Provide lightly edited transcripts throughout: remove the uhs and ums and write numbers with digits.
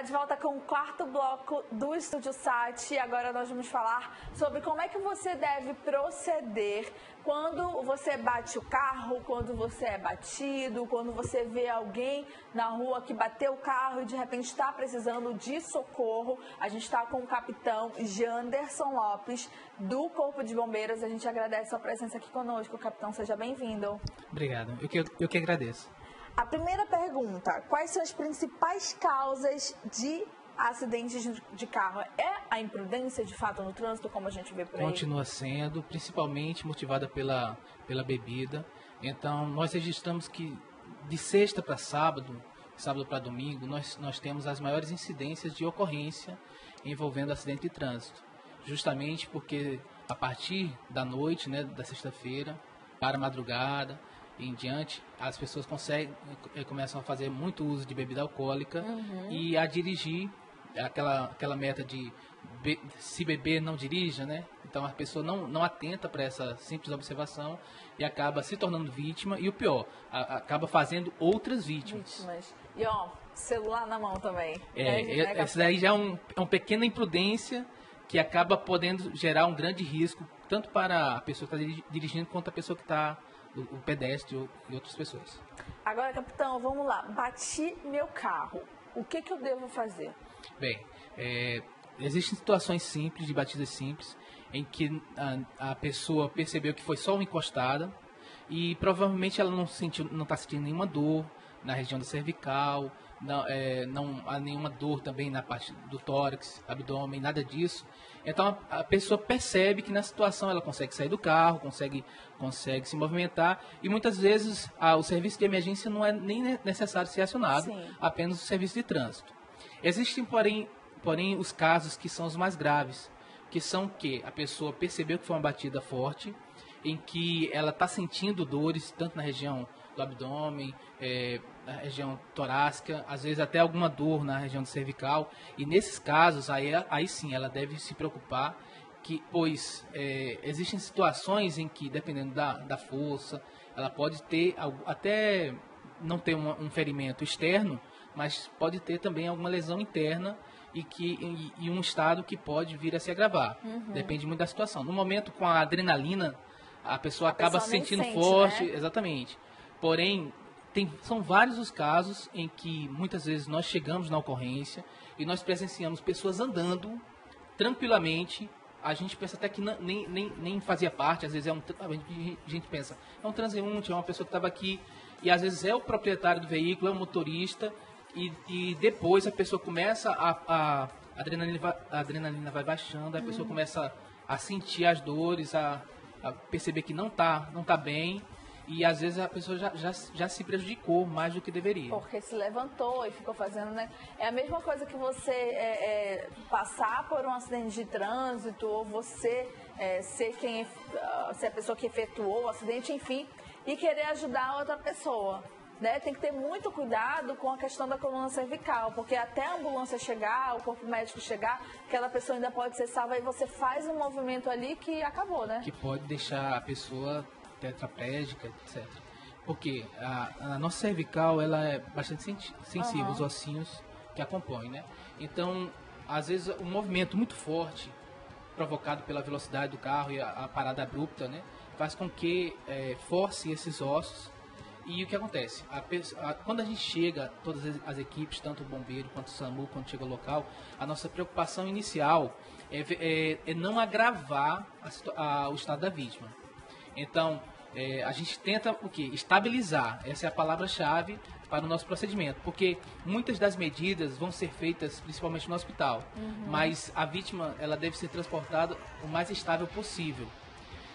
de volta com o quarto bloco do Estúdio Sat. Agora nós vamos falar sobre como é que você deve proceder quando você bate o carro, quando você é batido, quando você vê alguém na rua que bateu o carro e de repente está precisando de socorro. A gente está com o capitão Janderson Lopes, do Corpo de Bombeiros. A gente agradece a sua presença aqui conosco, capitão. Seja bem-vindo. Obrigado. Eu que agradeço. A primeira pergunta: quais são as principais causas de acidentes de carro? É a imprudência, de fato, no trânsito, como a gente vê por aí? Continua sendo, principalmente motivada pela bebida. Então, nós registramos que de sexta para sábado para domingo, nós temos as maiores incidências de ocorrência envolvendo acidente de trânsito. Justamente porque a partir da noite, né, da sexta-feira, para a madrugada em diante, as pessoas começam a fazer muito uso de bebida alcoólica e a dirigir aquela meta de se beber não dirija, né? Então a pessoa não atenta para essa simples observação e acaba se tornando vítima e o pior, acaba fazendo outras vítimas. E ó, celular na mão também. Essa daí já é uma pequena imprudência que acaba podendo gerar um grande risco tanto para a pessoa que está dirigindo quanto a pessoa que está o pedestre e outras pessoas. Agora, capitão, vamos lá. Bati meu carro. O que eu devo fazer? Bem, existem situações simples, de batidas simples, em que a pessoa percebeu que foi só uma encostada e provavelmente ela não está sentindo nenhuma dor na região da cervical, não há nenhuma dor também na parte do tórax, abdômen, nada disso. Então a pessoa percebe que na situação ela consegue sair do carro, consegue se movimentar e muitas vezes o serviço de emergência não é nem necessário ser acionado, apenas o serviço de trânsito. Existem, porém, os casos que são os mais graves, que são que a pessoa percebeu que foi uma batida forte, em que ela está sentindo dores tanto na região do abdômen, na região torácica, às vezes até alguma dor na região cervical. E nesses casos, aí sim, ela deve se preocupar, pois existem situações em que, dependendo da força, ela pode ter, até não ter um ferimento externo, mas pode ter também alguma lesão interna e um estado que pode vir a se agravar. Depende muito da situação. No momento, com a adrenalina, a pessoa acaba se sentindo forte, né? Exatamente. Porém, são vários os casos em que muitas vezes nós chegamos na ocorrência e nós presenciamos pessoas andando tranquilamente. A gente pensa até que nem fazia parte, às vezes a gente pensa, é um transeunte, é uma pessoa que estava aqui, e às vezes é o proprietário do veículo, é o motorista, e depois a pessoa começa a adrenalina vai baixando, a pessoa começa a sentir as dores, a perceber que não tá bem. E às vezes a pessoa já se prejudicou mais do que deveria. Porque se levantou e ficou fazendo, né? É a mesma coisa que você passar por um acidente de trânsito, ou você ser a pessoa que efetuou o acidente, enfim, e querer ajudar a outra pessoa. Né? Tem que ter muito cuidado com a questão da coluna cervical, porque até a ambulância chegar, o corpo médico chegar, aquela pessoa ainda pode ser salva, e você faz um movimento ali que acabou, né? Que pode deixar a pessoa tetraplégica, etc. Porque a nossa cervical, ela é bastante sensível, os ossinhos que a compõem, né? Então, às vezes, um movimento muito forte, provocado pela velocidade do carro e a parada abrupta, né? Faz com que force esses ossos. E o que acontece? Quando a gente chega, todas as equipes, tanto o bombeiro quanto o SAMU, quando chega ao local, a nossa preocupação inicial é não agravar o estado da vítima. Então, a gente tenta o quê? Estabilizar. Essa é a palavra-chave para o nosso procedimento, porque muitas das medidas vão ser feitas principalmente no hospital, mas a vítima ela deve ser transportada o mais estável possível.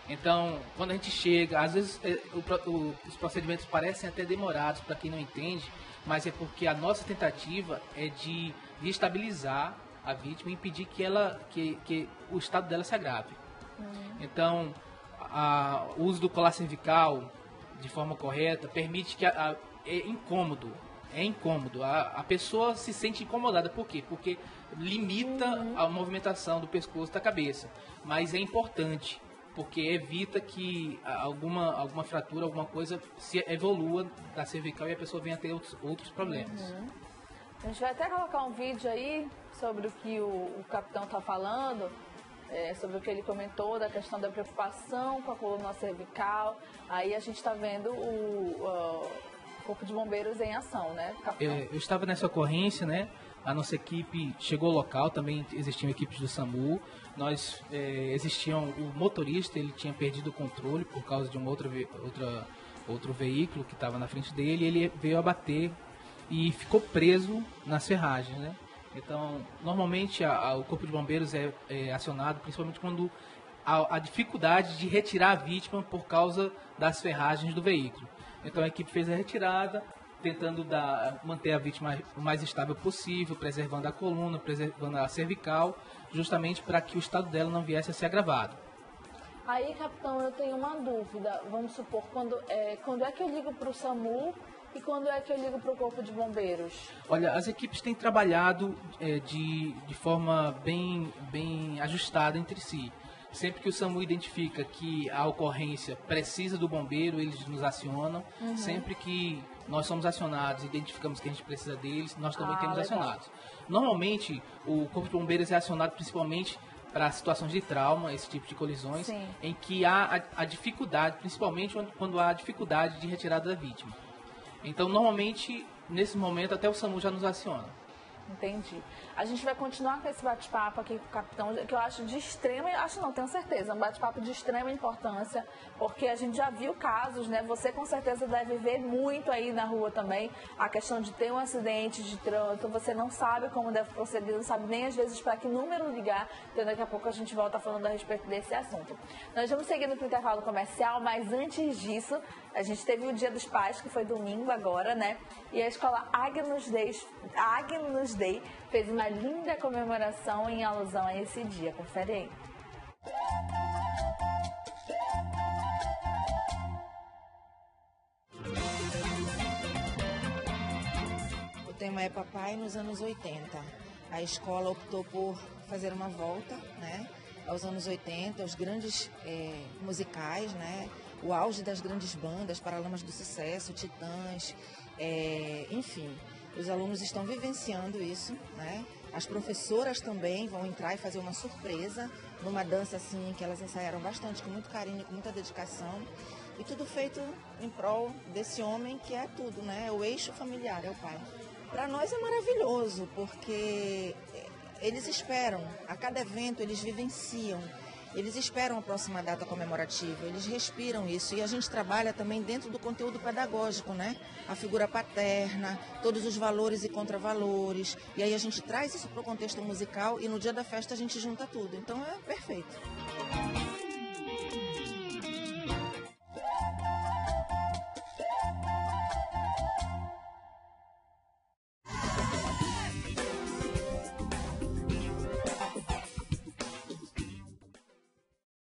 Então, quando a gente chega, às vezes os procedimentos parecem até demorados para quem não entende, mas é porque a nossa tentativa é de estabilizar a vítima e impedir que o estado dela se agrave. Então, o uso do colar cervical de forma correta permite que é incômodo. A pessoa se sente incomodada. Por quê? Porque limita a movimentação do pescoço da cabeça. Mas é importante, porque evita que alguma fratura, alguma coisa se evolua da cervical e a pessoa venha a ter outros problemas. A gente vai até colocar um vídeo aí sobre o que o capitão está falando, sobre o que ele comentou da questão da preocupação com a coluna cervical. Aí a gente está vendo o Corpo de Bombeiros em ação, né, capitão? Eu estava nessa ocorrência, né? A nossa equipe chegou ao local, também existiam equipes do SAMU. O motorista, ele tinha perdido o controle por causa de um outro veículo que estava na frente dele. Ele veio abater e ficou preso nas ferragens, né? Então, normalmente o Corpo de Bombeiros é acionado principalmente quando há a dificuldade de retirar a vítima por causa das ferragens do veículo. Então a equipe fez a retirada, tentando manter a vítima o mais estável possível, preservando a coluna, preservando a cervical, justamente para que o estado dela não viesse a ser agravado. Aí, capitão, eu tenho uma dúvida. Vamos supor, quando é que eu ligo para o SAMU e quando é que eu ligo para o Corpo de Bombeiros? Olha, as equipes têm trabalhado de forma bem ajustada entre si. Sempre que o SAMU identifica que a ocorrência precisa do bombeiro, eles nos acionam. Uhum. Sempre que nós somos acionados e identificamos que a gente precisa deles, nós também temos acionados. Normalmente, o Corpo de Bombeiros é acionado principalmente para situações de trauma, esse tipo de colisões, sim, em que há a dificuldade, principalmente quando há dificuldade de retirada da vítima. Então, normalmente, nesse momento, até o SAMU já nos aciona. Entendi. A gente vai continuar com esse bate-papo aqui com o capitão, que eu acho tenho certeza, um bate-papo de extrema importância, porque a gente já viu casos, né? Você com certeza deve ver muito aí na rua também, a questão de ter um acidente de trânsito, você não sabe como deve proceder, não sabe nem às vezes para que número ligar, então daqui a pouco a gente volta falando a respeito desse assunto. Nós vamos seguindo para o intervalo comercial, mas antes disso, a gente teve o Dia dos Pais, que foi domingo agora, né? E a escola Agnus Dei fez uma linda comemoração em alusão a esse dia. Confere aí. O tema é Papai nos anos 80. A escola optou por fazer uma volta, né, aos anos 80, os grandes musicais, né, o auge das grandes bandas, Paralamas do Sucesso, Titãs, enfim. Os alunos estão vivenciando isso, né? As professoras também vão entrar e fazer uma surpresa numa dança assim que elas ensaiaram bastante, com muito carinho, com muita dedicação. E tudo feito em prol desse homem que é tudo, né? O eixo familiar, é o pai. Para nós é maravilhoso, porque eles esperam, a cada evento eles vivenciam. Eles esperam a próxima data comemorativa, eles respiram isso. E a gente trabalha também dentro do conteúdo pedagógico, né? A figura paterna, todos os valores e contravalores. E aí a gente traz isso para o contexto musical e no dia da festa a gente junta tudo. Então é perfeito.